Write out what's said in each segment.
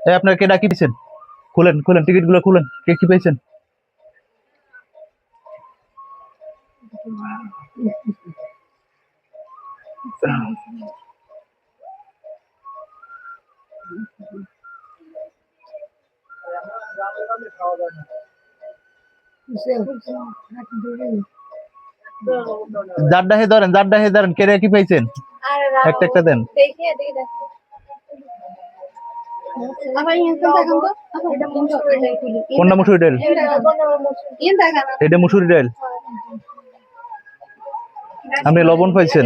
এই আপনার কে ডাকি দিয়েছেন? খুলেন খুলেন টিকিট গুলো খুলেন, কে কি পেয়েছেন? জাড্ডাহে ধরেন, জাড্ডাহে ধরেন, কে কি পেয়েছেন? একটা একটা দেন। কোনটা মুসুরি ডাল? এটা মুসুরি ডাল। আপনি লবণ পাইছেন?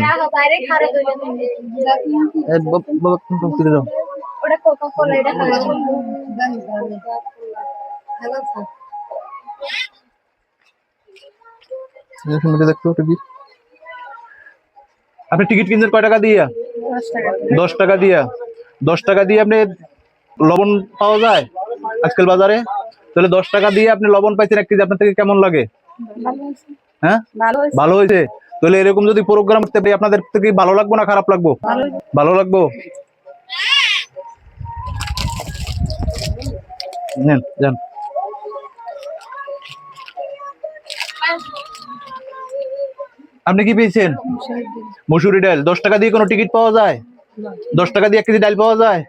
আপনি টিকিট কিনছেন কয় টাকা দিয়ে? 10 টাকা দিয়া। 10 টাকা দিয়ে আপনি লবণ পাওয়া যায় আজকাল বাজারে? তাহলে 10 টাকা দিয়ে আপনি লবণ পাইছেন 1 কেজি, আপনার থেকে কেমন লাগে? হ্যাঁ, ভালো হয়েছে। তাহলে এরকম যদি প্রোগ্রাম করতে পারি আপনাদের থেকে ভালো লাগবো না খারাপ লাগবো? ভালো লাগবো। নেন যান। আপনি কি পেয়েছেন? মুসুরি ডাল। 10 টাকা দিয়ে কোনো টিকিট পাওয়া যায়? 10 টাকা দিয়ে 1 কেজি ডাল পাওয়া যায়?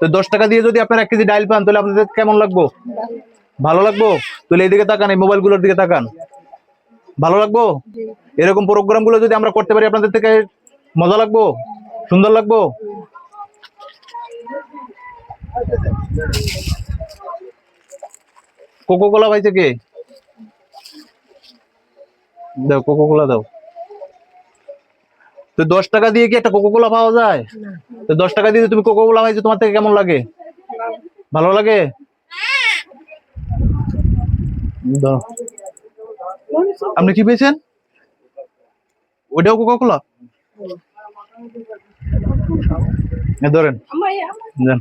তো 10 টাকা দিয়ে যদি আপনারা 1 কেজি ডাল পান তাহলে আপনাদের কেমন লাগবো? ভালো লাগবো। তাহলে এইদিকে তাকান, এই মোবাইল গুলোর দিকে তাকান। ভালো লাগবো। এরকম প্রোগ্রাম গুলো যদি আমরা করতে পারি আপনাদের থেকে মজা লাগবো, সুন্দর লাগবো। কোকো কোলা পাইছে কে? দাও কোকো কোলা দাও। তো 10 টাকা দিয়ে কি একটা কোকো কোলা পাওয়া যায়? তো 10 টাকা দিয়ে তুমি কোকো কোলা পাইছো, তোমার থেকে কেমন লাগে? ভালো লাগে। দাও। আপনি কি পেয়েছেন? ওইটাও কোকো কোলা? ধরেন যান।